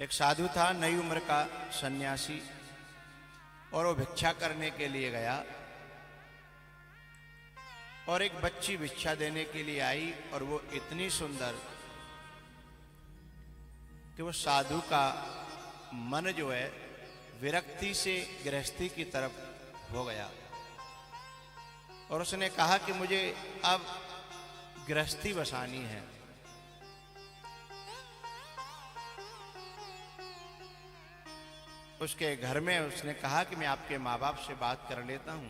एक साधु था, नई उम्र का सन्यासी, और वो भिक्षा करने के लिए गया और एक बच्ची भिक्षा देने के लिए आई और वो इतनी सुंदर कि वो साधु का मन जो है विरक्ति से गृहस्थी की तरफ हो गया और उसने कहा कि मुझे अब गृहस्थी बसानी है। उसके घर में उसने कहा कि मैं आपके माँ बाप से बात कर लेता हूं।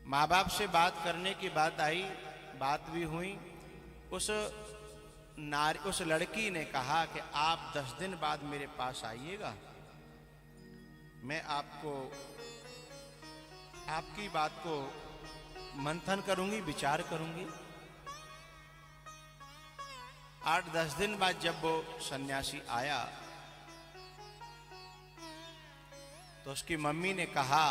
माँ बाप से बात करने की बात आई, बात भी हुई। उस लड़की ने कहा कि आप 10 दिन बाद मेरे पास आइएगा, मैं आपकी बात को मंथन करूंगी, विचार करूंगी। 8-10 दिन बाद जब वो सन्यासी आया तो उसकी मम्मी ने कहा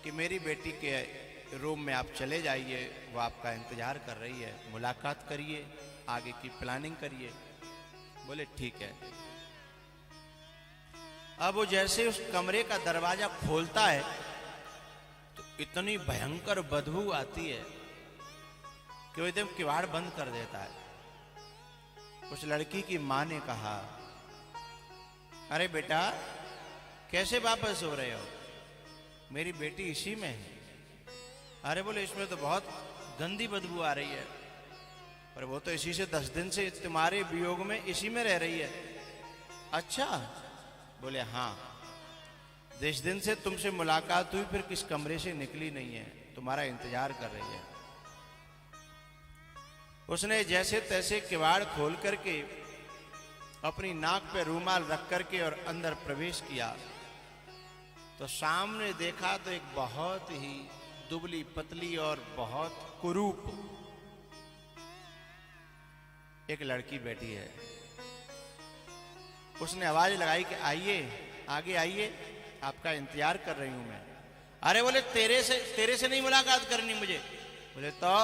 कि मेरी बेटी के रूम में आप चले जाइए, वो आपका इंतजार कर रही है, मुलाकात करिए, आगे की प्लानिंग करिए। बोले ठीक है। अब वो जैसे उस कमरे का दरवाजा खोलता है तो इतनी भयंकर बदबू आती है कि वो एकदम किवाड़ बंद कर देता है। उस लड़की की मां ने कहा, अरे बेटा कैसे वापस हो रहे हो, मेरी बेटी इसी में है। अरे बोले इसमें तो बहुत गंदी बदबू आ रही है। पर वो तो इसी से 10 दिन से तुम्हारे वियोग में इसी में रह रही है। अच्छा, बोले हाँ, 10 दिन से तुमसे मुलाकात हुई, फिर किस कमरे से निकली नहीं है, तुम्हारा इंतजार कर रही है। उसने जैसे तैसे किवाड़ खोल करके अपनी नाक पे रूमाल रख करके और अंदर प्रवेश किया तो सामने देखा तो एक बहुत ही दुबली पतली और बहुत कुरूप एक लड़की बैठी है। उसने आवाज लगाई कि आइए, आगे आइए, आपका इंतजार कर रही हूं मैं। अरे बोले तेरे से नहीं मुलाकात करनी मुझे। बोले तो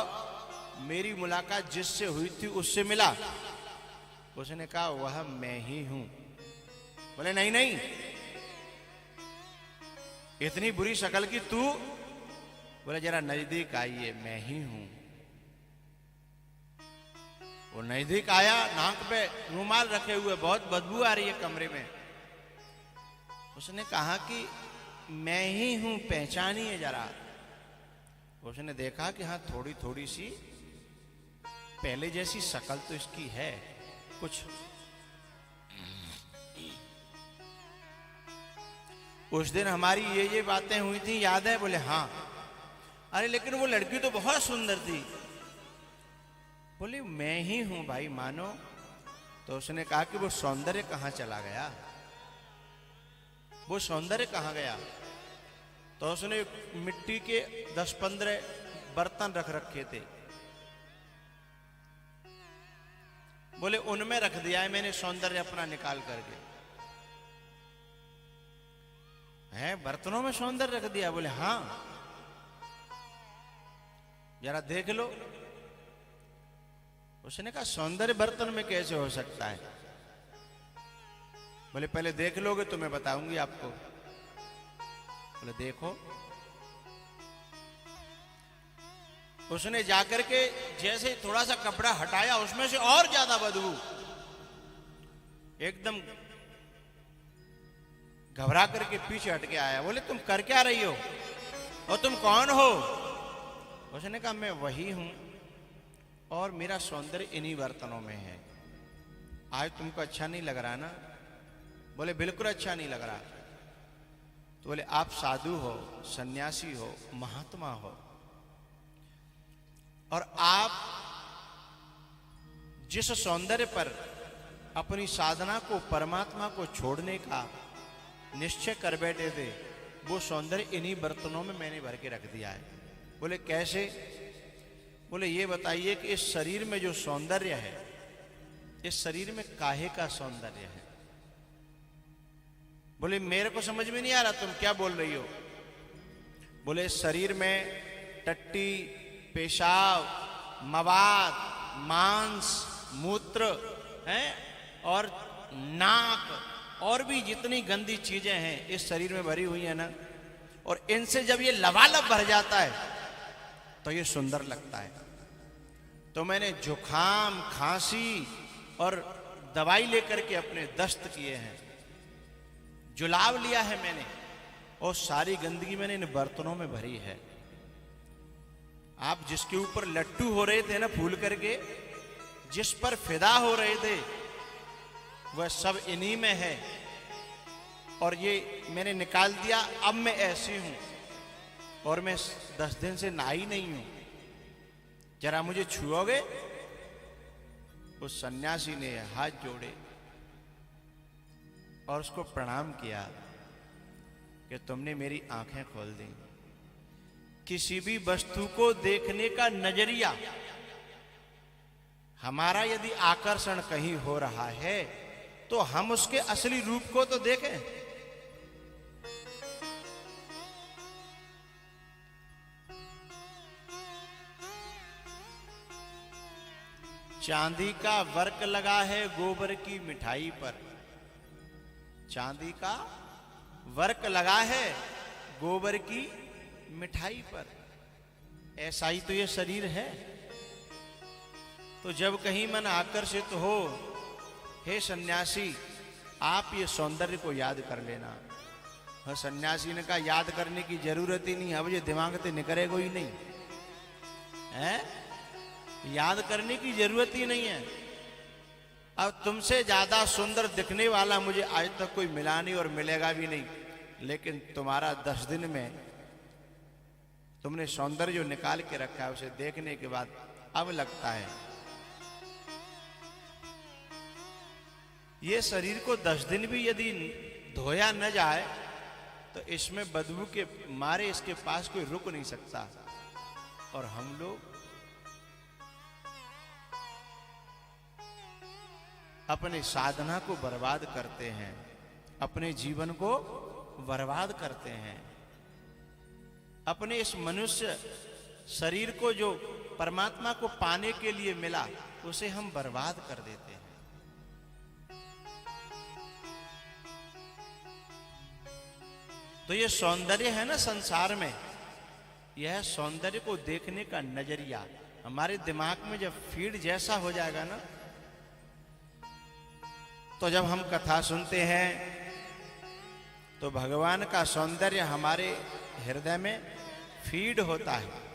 मेरी मुलाकात जिससे हुई थी उससे मिला। उसने कहा वह मैं ही हूं। बोले नहीं नहीं, इतनी बुरी शक्ल की तू। बोले जरा नजदीक आइए, मैं ही हूं। वो नजदीक आया, नाक पे रूमाल रखे हुए, बहुत बदबू आ रही है कमरे में। उसने कहा कि मैं ही हूं, पहचानिए जरा। उसने देखा कि हाँ थोड़ी थोड़ी सी पहले जैसी शक्ल तो इसकी है कुछ। उस दिन हमारी ये बातें हुई थी, याद है? बोले हाँ। अरे लेकिन वो लड़की तो बहुत सुंदर थी। बोले मैं ही हूं भाई, मानो। तो उसने कहा कि वो सौंदर्य कहां चला गया, वो सौंदर्य कहां गया? तो उसने मिट्टी के 10-15 बर्तन रख रखे थे। बोले उनमें रख दिया है मैंने सौंदर्य अपना निकाल करके। है बर्तनों में सौंदर्य रख दिया? बोले हाँ, जरा देख लो। उसने कहा सौंदर्य बर्तन में कैसे हो सकता है? बोले पहले देख लोगे तो मैं बताऊंगी आपको। बोले देखो। उसने जाकर के जैसे थोड़ा सा कपड़ा हटाया, उसमें से और ज्यादा बदबू। एकदम घबरा करके पीछे हट के आया। बोले तुम कर क्या रही हो और तुम कौन हो? उसने कहा मैं वही हूं और मेरा सौंदर्य इन्हीं बर्तनों में है। आज तुमको अच्छा नहीं लग रहा ना? बोले बिल्कुल अच्छा नहीं लग रहा। तो बोले आप साधु हो, सन्यासी हो, महात्मा हो, और आप जिस सौंदर्य पर अपनी साधना को, परमात्मा को छोड़ने का निश्चय कर बैठे थे, वो सौंदर्य इन्हीं बर्तनों में मैंने भर के रख दिया है। बोले कैसे? बोले ये बताइए कि इस शरीर में जो सौंदर्य है, इस शरीर में काहे का सौंदर्य है? बोले मेरे को समझ में नहीं आ रहा, तुम क्या बोल रही हो? बोले शरीर में टट्टी, पेशाब, मवाद, मांस, मूत्र हैं और नाक और भी जितनी गंदी चीजें हैं इस शरीर में भरी हुई है ना, और इनसे जब ये लबालब भर जाता है तो ये सुंदर लगता है। तो मैंने जुखाम, खांसी और दवाई लेकर के अपने दस्त किए हैं, जुलाब लिया है मैंने, और सारी गंदगी मैंने इन बर्तनों में भरी है। आप जिसके ऊपर लट्टू हो रहे थे ना फूल करके, जिस पर फिदा हो रहे थे, वह सब इन्हीं में है, और ये मैंने निकाल दिया। अब मैं ऐसी हूं और मैं 10 दिन से नहाई नहीं हूं, जरा मुझे छुओगे? उस सन्यासी ने हाथ जोड़े और उसको प्रणाम किया कि तुमने मेरी आंखें खोल दी। किसी भी वस्तु को देखने का नजरिया, हमारा यदि आकर्षण कहीं हो रहा है तो हम उसके असली रूप को तो देखें। चांदी का वर्क लगा है गोबर की मिठाई पर, चांदी का वर्क लगा है गोबर की मिठाई पर। ऐसा ही तो ये शरीर है। तो जब कहीं मन आकर्षित हो, हे सन्यासी आप ये सौंदर्य को याद कर लेना। और सन्यासी ने कहा याद करने की जरूरत ही नहीं, अब ये दिमाग से निकलेगा ही नहीं है, याद करने की जरूरत ही नहीं है। अब तुमसे ज्यादा सुंदर दिखने वाला मुझे आज तक कोई मिला नहीं और मिलेगा भी नहीं, लेकिन तुम्हारा 10 दिन में तुमने सौंदर्य जो निकाल के रखा है उसे देखने के बाद अब लगता है ये शरीर को 10 दिन भी यदि धोया न जाए तो इसमें बदबू के मारे इसके पास कोई रुक नहीं सकता। और हम लोग अपने साधना को बर्बाद करते हैं, अपने जीवन को बर्बाद करते हैं। अपने इस मनुष्य शरीर को जो परमात्मा को पाने के लिए मिला उसे हम बर्बाद कर देते हैं। तो ये सौंदर्य है ना संसार में, यह सौंदर्य को देखने का नजरिया हमारे दिमाग में जब फीड जैसा हो जाएगा ना, तो जब हम कथा सुनते हैं तो भगवान का सौंदर्य हमारे हृदय में फीड होता है।